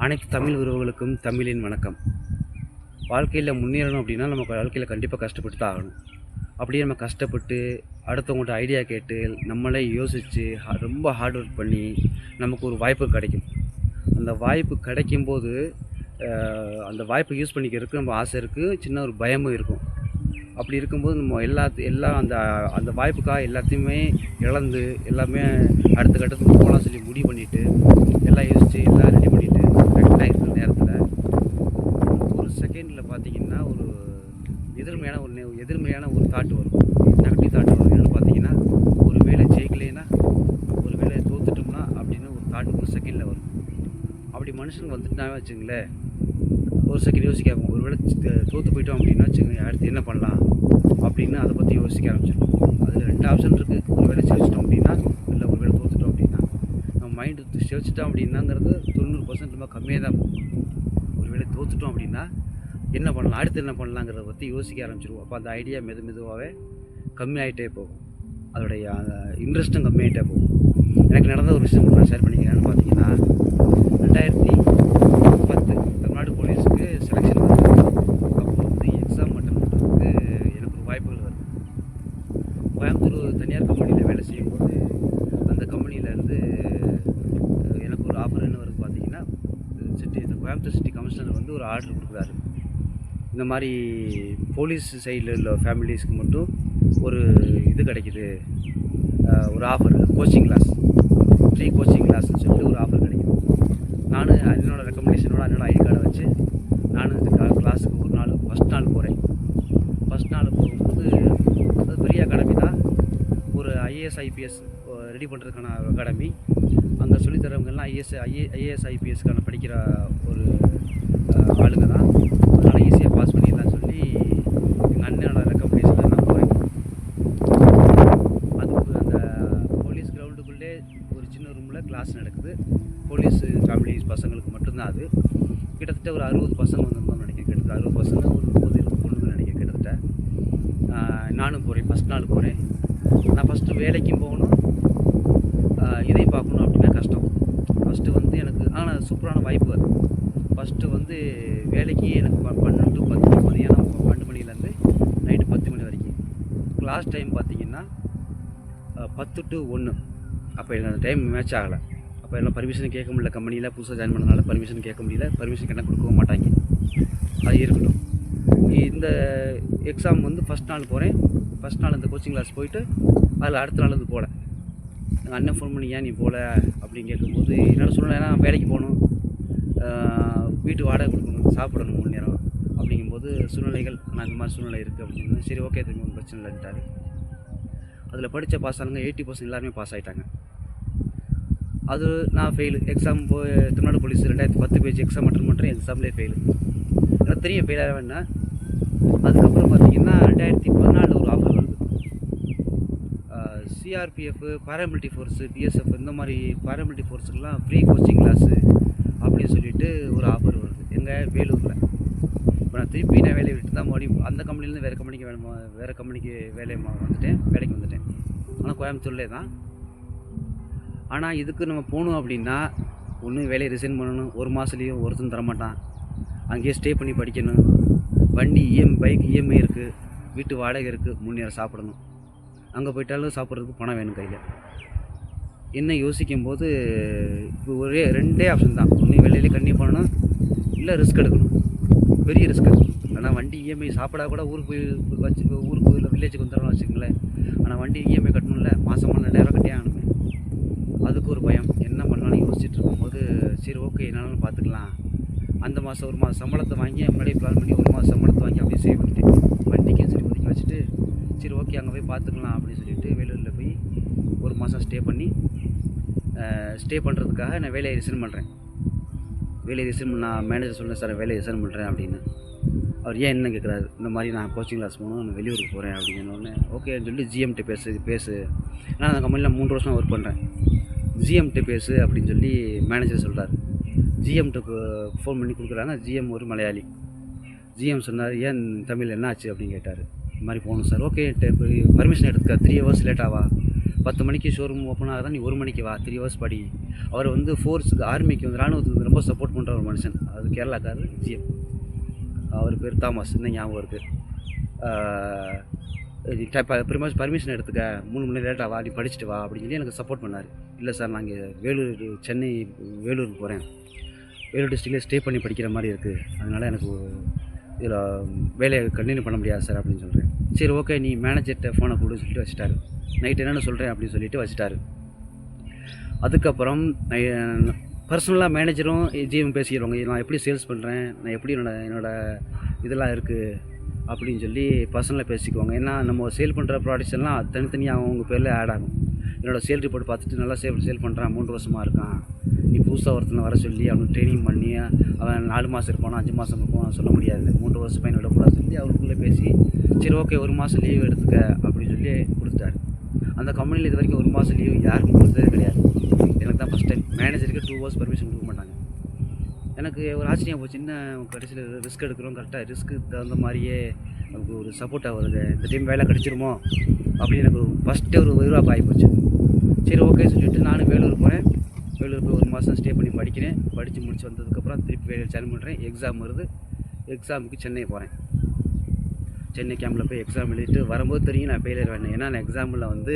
அனைத்து தமிழ் உறவுகளுக்கும் தமிழின் வணக்கம். வாழ்க்கையில் முன்னேறணும் அப்படின்னா நம்ம வாழ்க்கையில் கண்டிப்பாக கஷ்டப்பட்டு தான் ஆகணும். அப்படியே நம்ம கஷ்டப்பட்டு அடுத்தவங்கள்ட்ட ஐடியா கேட்டு நம்மளே யோசித்து ரொம்ப ஹார்ட் ஒர்க் பண்ணி நமக்கு ஒரு வாய்ப்பு கிடைக்கும். அந்த வாய்ப்பு கிடைக்கும்போது அந்த வாய்ப்பை யூஸ் பண்ணிக்கிறதுக்கு நம்ம ஆசை இருக்குது, சின்ன ஒரு பயமும் இருக்கும். அப்படி இருக்கும்போது நம்ம எல்லாம் அந்த அந்த வாய்ப்புக்காக எல்லாத்தையுமே இழந்து எல்லாமே அடுத்த கட்டத்துக்கு போகலாம் சொல்லி முடிவு பண்ணிவிட்டு எல்லாம் யோசித்து எல்லாம் ரெடி பண்ணிவிட்டு கரெக்டாக இருக்கிற நேரத்தில் ஒரு செகண்டில் பார்த்திங்கன்னா ஒரு எதிர்மையான ஒரு தாட் வரும், நெகட்டிவ் தாட் வரும். என்னென்னு பார்த்தீங்கன்னா, ஒரு வேளை ஜெயிக்கலைன்னா, ஒரு வேளை தோத்துட்டோம்னா அப்படின்னு ஒரு தாட் ஒரு செகண்டில் வரும். அப்படி மனுஷனுக்கு வந்துட்டுனாவே வச்சுங்களேன், ஒரு செகண்ட் யோசிக்காகும். ஒரு வேளை தோற்று போயிட்டோம் அப்படின்னா வச்சுக்கோங்க, அடுத்து என்ன பண்ணலாம் அப்படின்னு அதை பற்றி யோசிக்க ஆரம்பிச்சிடும். அதில் 2 ஆப்ஷன் இருக்குது. ஒரு வேளை ஜெயிச்சிட்டோம் அப்படின்னா, இல்லை ஒரு வேளை தோற்றுட்டோம் அப்படின்னா. நம்ம மைண்டு ஜெயிச்சிட்டோம் அப்படின்னாங்கிறது 90% ரொம்ப கம்மியாக தான் போகும். ஒரு வேளை தோற்றுட்டோம் அப்படின்னா என்ன பண்ணலாம், அடுத்து என்ன பண்ணலாங்கிறத பற்றி யோசிக்க ஆரம்பிச்சிடுவோம். அப்போ அந்த ஐடியா மெதுவாகவே கம்மியாகிட்டே போகும், அதோடைய இன்ட்ரெஸ்ட்டும் கம்மியாகிட்டே போகும். எனக்கு நடந்த ஒரு விஷயம் நான் ஷேர் பண்ணிக்கிறேன்னு பார்த்தீங்கன்னா, 2010 தமிழ்நாடு போலீஸுக்கு செலெக்ஷன் வருது. அப்போ வந்து எக்ஸாம் அட்டன் பண்ணுறதுக்கு எனக்கு ஒரு வாய்ப்புகள் வருது. கோயம்புத்தூர் தனியார் கம்பெனியில் வேலை செய்யும்போது அந்த கம்பெனியிலேருந்து எனக்கு ஒரு ஆஃபர் என்ன வருது பார்த்தீங்கன்னா, கோயம்புத்தூர் சிட்டி கமிஷனர் வந்து ஒரு ஆர்டர் கொடுக்குறாரு. இந்த மாதிரி போலீஸ் சைடில் உள்ள ஃபேமிலிஸ்க்கு மட்டும் ஒரு இது கிடைக்கிது, ஒரு offer, coaching class, free coaching கிளாஸ்ன்னு சொல்லிட்டு ஒரு ஆஃபர் கிடைக்கிது. நான் என்னோடய ரெக்கமெண்டேஷனோட என்னோடய ஐடி கார்டை வச்சு நான் இந்த கிளாஸுக்கு ஒரு நாள் ஃபஸ்ட் நாள் போகிறேன். ஃபஸ்ட் நாள் போகும்போது அது பெரிய அகாடமி தான், ஒரு ஐஏஎஸ் ஐபிஎஸ் ரெடி பண்ணுறதுக்கான அகாடமி. அங்கே சொல்லித்தரவங்கெல்லாம் ஐஏஎஸ் ஐபிஎஸ்க்கான படிக்கிற ஒரு ஆளுங்க தான். அதனால் ஈஸியாக பாஸ் பண்ணிடலாம்னு சொல்லி எங்கள் அண்ணனோட ரெக்கமெண்டேஷனில் நான் போகிறேன். அதுக்கு அந்த போலீஸ் கிரவுண்டுக்குள்ளே ஒரு சின்ன ரூமில் கிளாஸ் நடக்குது. போலீஸ் ஃபேமிலி பசங்களுக்கு மட்டும்தான் அது. கிட்டத்தட்ட ஒரு 60 பசங்க வந்திருந்தோம்னு நினைக்கிறேன். கிட்டத்தட்ட 60 பசங்க, ஒரு 30-20 பொண்ணுங்க நினைக்கிறேன் கிட்டத்தட்ட. நானும் போகிறேன், ஃபஸ்ட் நாள் போகிறேன். நான் ஃபஸ்ட்டு வேலைக்கும் போகணும், இதையும் பார்க்கணும் அப்படின்னா கஷ்டம். ஃபஸ்ட்டு வந்து எனக்கு ஆனால் சூப்பரான வாய்ப்பு அது. ஃபஸ்ட்டு வந்து வேலைக்கு எனக்கு 12 to 10 மதியானம் 12 மணிலேருந்து நைட்டு 10 மணி வரைக்கும். கிளாஸ் டைம் பார்த்திங்கன்னா 10 to 1. அப்போ எனக்கு அந்த டைம் மேட்ச் ஆகலை. அப்போ எல்லாம் பர்மிஷன் கேட்க முடியல. கம்பெனியில் புதுசாக ஜாயின் பண்ணனால பர்மிஷன் கேட்க முடியல. பர்மிஷன் கேட்டால் கொடுக்கவும் மாட்டாங்க. அது இருக்கட்டும். இந்த எக்ஸாம் வந்து ஃபஸ்ட் நாள் போகிறேன். ஃபஸ்ட் நாள் இந்த கோச்சிங் கிளாஸ் போயிட்டு அதில் அடுத்த நாள் வந்து போகல. எங்கள் அண்ணன் ஃபோன் பண்ணி ஏன் நீ போகல அப்படின்னு கேட்கும்போது என்னோட சூழ்நிலை, ஏன்னா வேலைக்கு போகணும், வீட்டு வாடகை கொடுக்கணும், சாப்பிடணும் 3 நேரம். அப்படிங்கும்போது சூழ்நிலைகள், ஆனால் இந்த மாதிரி சூழ்நிலை இருக்குது அப்படின்னு. சரி, ஓகே, திரும்பி ஒன்றும் பிரச்சனை இல்லைன்ட்டார். அதில் படித்த பாஸ் ஆளுங்க 80% எல்லாருமே பாஸ் ஆகிட்டாங்க. அது நான் ஃபெயிலு. எக்ஸாம் போய் Tamil Nadu police 2010 page exam attend பண்ணுறேன், எக்ஸாம்லேயே ஃபெயிலு. எனக்கு தெரியும் ஃபெயிலாக வேணா. அதுக்கப்புறம் பார்த்திங்கன்னா 2014 ஒரு ஆஃபர் வருது. சிஆர்பிஎஃப், பாராமிலிட்ரி ஃபோர்ஸு, பிஎஸ்எஃப், இந்த மாதிரி பாராமிலிட்ரி ஃபோர்ஸுக்கெலாம் ஃப்ரீ கோச்சிங் கிளாஸு அப்படின்னு சொல்லிட்டு ஒரு ஆஃபர் வருது எங்கள் வேலூரில். இப்போ நான் திருப்பி வேலையை விட்டு தான் மறுபடியும் அந்த கம்பெனிலேருந்து வேறு கம்பெனிக்கு வேலைக்கு வந்துட்டேன். ஆனால் கோயம்புத்தூர்லே தான். ஆனால் இதுக்கு நம்ம போகணும் அப்படின்னா ஒன்று வேலையை ரிசைன் பண்ணணும், 1 மாதத்துலேயும் ஒருத்தன் தரமாட்டான், அங்கேயே ஸ்டே பண்ணி படிக்கணும், வண்டி பைக் இஎம்ஐ இருக்குது, வீட்டு வாடகை இருக்குது, 3 நேரம் சாப்பிடணும், அங்கே போயிட்டாலும் சாப்பிட்றதுக்கு பணம் வேணும் கையில். என்ன யோசிக்கும்போது இப்போ ஒரே 2 ஆப்ஷன் தான். ஒன்று வெளியிலே கண்டினியூ பண்ணணும், இல்லை ரிஸ்க் எடுக்கணும், பெரிய ரிஸ்க். ஆனால் வண்டி இஎம்ஐ சாப்பிடா கூட ஊருக்கு இல்லை வில்லேஜுக்கு வந்துடணும் வச்சுக்கங்களேன். ஆனால் வண்டி இஎம்ஐ கட்டணும்ல, மாதம் 2000 கட்டியே ஆகணுமே. அதுக்கு ஒரு பயம். என்ன பண்ணலான்னு யோசிச்சுட்டு இருக்கும்போது சரி, ஓகே, என்னாலும் பார்த்துக்கலாம். அந்த மாதம் 1 மாதம் சம்பளத்தை வாங்கி முன்னாடியே பிளான் பண்ணி 1 மாதம் சம்பளத்தை வாங்கி அப்படியே சேவ் பண்ணிட்டேன். வண்டிக்கும் சரி ஒதுக்கி வச்சுட்டு சரி, ஓகே, அங்கே போய் பார்த்துக்கலாம் அப்படின்னு சொல்லிட்டு வேலூரில் போய் 1 மாதம் ஸ்டே பண்ணுறதுக்காக நான் வேலையை ரிசைன் பண்ணுறேன். நான் மேனேஜர் சொன்னேன், சார் வேலையை ரிசைன் பண்ணுறேன் அப்படின்னு. அவர் ஏன் என்ன கேட்குறாரு, இந்த மாதிரி நான் கோச்சிங் கிளாஸ் போகணும், நான் வெளியூருக்கு போகிறேன் அப்படின்னோடனே ஓகேன்னு சொல்லி ஜிஎம்கிட்ட பேசு. நான் அந்த கம்பெனியில் 3 வருஷம் ஒர்க் பண்ணுறேன். ஜிஎம்கிட்ட பேசு அப்படின்னு சொல்லி மேனேஜர் சொல்கிறார். ஜிஎம்கிட்ட ஃபோன் பண்ணி கொடுக்குறாங்க. ஜிஎம் ஒரு மலையாளி. ஜிஎம் சொன்னார், ஏன் தமிழ் என்ன ஆச்சு அப்படின்னு கேட்டார். இந்த மாதிரி போகணும் சார். ஓகே, பர்மிஷன் எடுத்துக்க, 3 hours லேட்டாவா 10 மணிக்கு ஷோரூம் ஓப்பன் ஆகுதா, நீ 1 மணிக்கு வா, 3 ஹவர்ஸ் படி. அவர் வந்து ஃபோர்ஸுக்கு ஆர்மிக்கு வந்து ராணுவத்துக்கு ரொம்ப சப்போர்ட் பண்ணுற ஒரு மனுஷன். அது கேரளாக்காரர் ஜிஎம். அவர் பேர் தாமஸ், இன்னும் ஞாபகம் இருக்குது. பர்மிஷன் எடுத்துக்க, 3 மணி லேட்டாக வா, நீ படிச்சுட்டு வா அப்படின்னு சொல்லி எனக்கு சப்போர்ட் பண்ணார். இல்லை சார், நான் இங்கே சென்னை வேலூருக்கு போகிறேன், வேலூர் டிஸ்ட்ரிக்டில் ஸ்டே பண்ணி படிக்கிற மாதிரி இருக்குது, அதனால் எனக்கு இதில் வேலையை கண்டினியூ பண்ண முடியாது சார் அப்படின்னு சொல்கிறேன். சரி ஓகே, நீ மேனேஜர்கிட்ட ஃபோனை கொடுன்னு சொல்லிட்டு வச்சுட்டாரு. நைட் என்னென்னு சொல்கிறேன் அப்படின்னு சொல்லிட்டு வச்சுட்டாரு. அதுக்கப்புறம் பர்சனலாக மேனேஜரும் ஜிஎம் பேசிடுவாங்க, நான் எப்படி சேல்ஸ் பண்ணுறேன், நான் எப்படி என்னோடய இதெல்லாம் இருக்குது அப்படின்னு சொல்லி பர்சனலாக பேசிக்குவாங்க. ஏன்னா நம்ம சேல் பண்ணுற ப்ராடக்ட்ஸ் எல்லாம் தனித்தனியாக அவங்க பேரில் ஆட் ஆகும். என்னோடய சேல் ரிப்போர்ட் பார்த்துட்டு நல்லா சேல் பண்ணுறான், 3 வருஷமாக இருக்கான், நீ புதுசாக ஒருத்தனை வர சொல்லி அவனுக்கு ட்ரைனிங் பண்ணி அவன் 4 மாதம் இருப்பானோ 5 மாதம் இருப்பான் சொல்ல முடியாது, 3 வருஷம் பையன் விடக்கூடாது சொல்லி அவருக்குள்ளே பேசி சரி ஓகே 1 மாதம் லீவ் எடுத்துக்க அப்படின்னு சொல்லி கொடுத்துட்டாரு. அந்த கம்பெனியில் இது வரைக்கும் 1 மாதம் லீவ் யாருக்கும் கொடுத்ததே கிடையாது. எனக்கு தான் ஃபஸ்ட் டைம். மேனேஜருக்கு 2 ஹவர்ஸ் பர்மிஷன் கொடுக்க மாட்டாங்க. எனக்கு ஒரு ஆச்சரியம் போச்சு, சின்ன கடைசியில் ரிஸ்க் எடுக்கிறோம், கரெக்டாக ரிஸ்க்கு தகுந்த மாதிரியே நமக்கு ஒரு சப்போர்ட்டாக வருது, இந்த டைம் வேலை கிடச்சிருமோ அப்படின்னு எனக்கு ஃபஸ்ட்டு ஒரு உயிராக ஆகிப்போச்சு. சரி ஓகே சொல்லிவிட்டு நானும் வேலூர் போகிறேன். வேலூர் போய் 1 மாதம் ஸ்டே பண்ணி படிக்கிறேன். படித்து முடிச்சு வந்ததுக்கப்புறம் திருப்பி வேலையில் ஜாயின் பண்ணுறேன். எக்ஸாம் வருது. எக்ஸாமுக்கு சென்னை போகிறேன். சென்னை கேம்பில் போய் எக்ஸாம் எழுதிட்டு வரும்போது தெரியும் நான் ஃபெயிலியர் வேணும். ஏன்னா நான் எக்ஸாமில் வந்து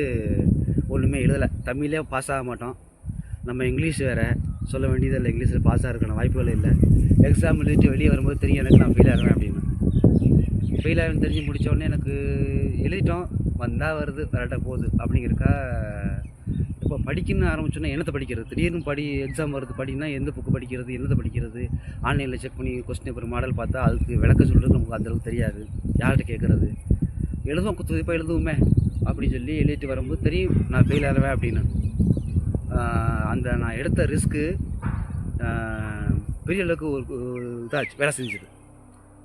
ஒன்றுமே எழுதலை. தமிழே பாஸ் ஆக மாட்டோம், நம்ம இங்கிலீஷ் வேறு சொல்ல வேண்டியதில்லை, இங்கிலீஷில் பாஸ் ஆகிறதுக்கான வாய்ப்புகள் இல்லை. எக்ஸாம் எழுதிட்டு வெளியே வரும்போது தெரியும் எனக்கு நான் ஃபெயில் ஆகிறேன் அப்படின்னு. ஃபெயில் ஆகுன்னு தெரிஞ்சு முடித்தோடனே எனக்கு எழுதிட்டோம், வந்தால் வருது கரெக்டாக போகுது அப்படிங்கிறக்கா இப்போ படிக்கணும்னு ஆரம்பிச்சோன்னா என்னத்தை படிக்கிறது, திடீர்னு எக்ஸாம் வருது படினா எந்த புக்கு படிக்கிறது, என்னத்தை படிக்கிறது, ஆன்லைனில் செக் பண்ணி கொஸ்டின் பேப்பர் மாடல் பார்த்தா அதுக்கு விளக்க சொல்கிறது நமக்கு அந்தளவுக்கு தெரியாது, யார்கிட்ட கேட்குறது, எழுதுவோம் குத்துதிப்பாக எழுதுவோமே அப்படின்னு சொல்லி எழுதிட்டு வரும்போது தெரியும் நான் ஃபெயில் ஆகிறேன் அப்படின்னு. அந்த நான் எடுத்த ரிஸ்க்கு பெரிய அளவுக்கு ஒரு இதாச்சு, வேலை செஞ்சுது.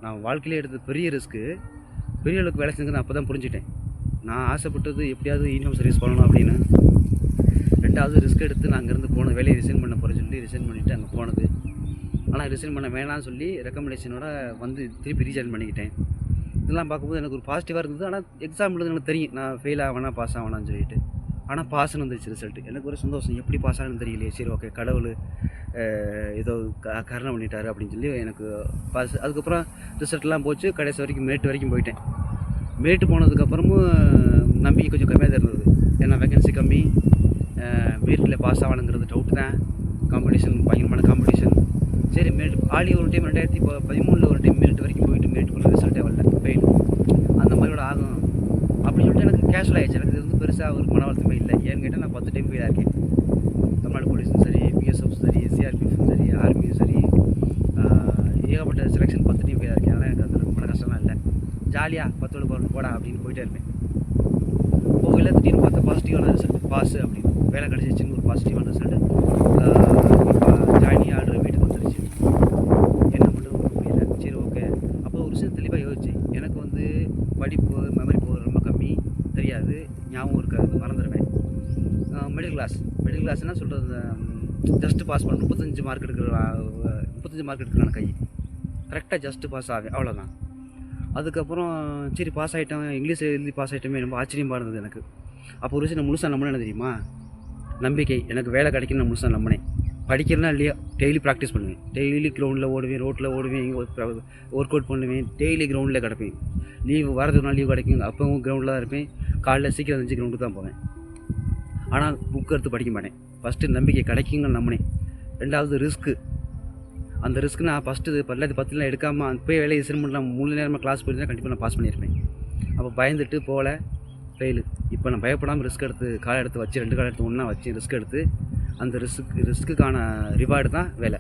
நான் வாழ்க்கையிலே எடுத்த பெரிய ரிஸ்க்கு பெரிய அளவுக்கு வேலை செஞ்சுன்னு அப்போ தான் புரிஞ்சுட்டேன். நான் ஆசைப்பட்டது எப்படியாவது இன்கம் சர்வீஸ் பண்ணணும் அப்படின்னு. 2வது ரிஸ்க் எடுத்து நான் அங்கேருந்து போனது, வேலையை ரிசைன் பண்ண போகிறேன்னு சொல்லி ரிசைன் பண்ணிவிட்டு அங்கே போனது. ஆனால் ரிசைன் பண்ண வேணாம்னு சொல்லி ரெக்கமெண்டேஷனோட வந்து திருப்பி ரீஜாயின் பண்ணிக்கிட்டேன். இதெல்லாம் பார்க்கும்போது எனக்கு ஒரு பாசிட்டிவாக இருந்தது. ஆனால் எக்ஸாம் எழுது எனக்கு தெரியும் நான் ஃபெயில் ஆவேனா பாஸ் ஆவேனான்னு சொல்லிட்டு. ஆனால் பாஸ்ன்னு வந்துருச்சு ரிசல்ட்டு. எனக்கு ஒரு சந்தோஷம், எப்படி பாஸ் ஆகணும்னு தெரியலையே, சரி ஓகே கடவுள் ஏதோ கருணை பண்ணிட்டாரு அப்படின்னு சொல்லி எனக்கு பாஸ். அதுக்கப்புறம் ரிசல்ட்லாம் போச்சு, கடைசி வரைக்கும் மேட்டு வரைக்கும் போயிட்டேன். மேட்டு போனதுக்கப்புறமும் நம்பிக்கை கொஞ்சம் கம்மியாக தான் இருந்தது. ஏன்னா வேகன்சி கம்மி, மேட்டில் பாஸ் ஆகணுங்கிறது டவுட்டு தான், காம்படிஷன் பயங்கரமான காம்படிஷன். சரி மேட்டு ஆடி ஒரு டைம் 2013 ஒரு டைம் மேட்டு வரைக்கும் போயிட்டு மேட்டுக்குள்ள ரிசல்ட்டே வரல, ஃபெயில். அந்த மாதிரியோட ஆகும் அப்படின்னு சொல்லிட்டு எனக்கு கேஷுவல் ஆகிடுச்சு. எனக்கு இது வந்து பெருசாக ஒரு மன வருத்தமே இல்லை. ஏன்னு கேட்டால் நான் 10 டைம் ஃபெயில் ஆகிருக்கேன். தமிழ்நாடு போலீஸும் சரி, பிஎஸ்எஃப் சரி, சிஆர்பிஎஃப்பும் சரி, ஆர்மியும் சரி, ஏகப்பட்ட செலெக்ஷன் 10 டைம் ஃபெயில் ஆகிருக்கேன். அதனால் எனக்கு அந்த மன கஷ்டம்லாம் இல்லை. ஜாலியாக 10 போடா அப்படின்னு போயிட்டே இருப்பேன். போகல திடீர்னு பார்த்தா பாசிட்டிவான ரிசல்ட், பாஸ் அப்படின்னு வேலை கிடச்சிச்சின்னு ஒரு பாசிட்டிவான ரிசல்ட்டு. ஜாயினி ஆர்டர் வீட்டுக்கு வந்துருச்சு. என்ன பண்ணுறது புரியல. சரி ஓகே, அப்போ ஒரு விஷயம் தெளிவாக யோசிச்சு, எனக்கு வந்து படிப்பு மெமரி பவர் ரொம்ப கம்மி, தெரியாது, ஞாபகம் இருக்காது, மறந்துடுவேன். மிடில் கிளாஸ்னால் சொல்கிறது ஜஸ்ட்டு பாஸ் பண்ண 35 மார்க் எடுக்கிறான கை கரெக்டாக ஜஸ்ட்டு பாஸ் ஆகும், அவ்வளோதான். அதுக்கப்புறம் சரி பாஸ் ஆகிட்டோம், இங்கிலீஷ் எழுதி பாஸ் ஆகிட்டோமே, ரொம்ப ஆச்சரியமாக இருந்தது எனக்கு. அப்போ ஒரு விஷயம் நான் முழுசாக நம்பினேன், என்ன தெரியுமா, நம்பிக்கை. எனக்கு வேலை கிடைக்குன்னு நான் முழுசாக நம்பினேன். படிக்கிறேன்னா இல்லையா, டெய்லி ப்ராக்டிஸ் பண்ணுவேன், டெய்லி கிரவுண்டில் ஓடுவேன், ரோட்டில் ஓடுவேன், ஒர்க் அவுட் பண்ணுவேன், டெய்லி கிரவுண்டில் கிடப்பேன். லீவு வாரத்துக்கு நாள் லீவ் கிடைக்கும், அப்போவும் கிரவுண்டில் தான் இருப்பேன். காலையில் சீக்கிரம் 5 கிரவுண்டுக்கு தான் போவேன். ஆனால் புக் எடுத்து படிக்க மாட்டேன். ஃபஸ்ட்டு நம்பிக்கை கிடைக்குங்கன்னு நம்பினேன். 2வது ரிஸ்க்கு. அந்த ரிஸ்க்கு நான் ஃபஸ்ட்டு 10 எடுக்காமல் போய் வேலையை ரிசைன் பண்ணலாம், 3 நேரமாக கிளாஸ் போயிருந்தேன், கண்டிப்பாக நான் பாஸ் பண்ணியிருப்பேன். அப்போ பயந்துட்டு போகல, ஃபெயிலு. இப்போ நான் பயப்படாமல் ரிஸ்க் எடுத்து காலை எடுத்து வச்சு 2 காலை எடுத்து ஒன்றா வச்சு ரிஸ்க் எடுத்து அந்த ரிஸ்க்குக்கான ரிவார்டு தான் வேலை.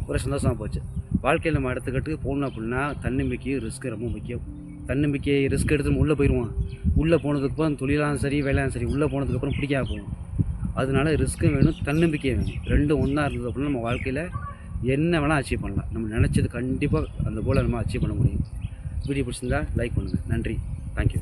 ஒரு சந்தோஷமாக போச்சு. வாழ்க்கையில் நம்ம எடுத்துக்கிட்டு போகணும் அப்படின்னா தன்னம்பிக்கையும் ரிஸ்க்கு ரொம்ப முக்கியம். தன்னம்பிக்கை ரிஸ்க் எடுத்து உள்ளே போயிடுவோம். உள்ளே போனதுக்கப்புறம் தொழிலாலும் சரி வேலையும் சரி உள்ளே போனதுக்கப்புறம் பிடிக்காம போகும். அதனால ரிஸ்க்கும் வேணும், தன்னம்பிக்கையும் வேணும். 2 ஒன்றா இருந்தது அப்படின்னா நம்ம வாழ்க்கையில் என்ன வேணால் அச்சீவ் பண்ணலாம். நம்ம நினச்சது கண்டிப்பாக அந்த கோலை நம்ம அச்சீவ் பண்ண முடியும். வீடியோ பிடிச்சிருந்தா லைக் பண்ணுங்கள். நன்றி, தேங்க்யூ.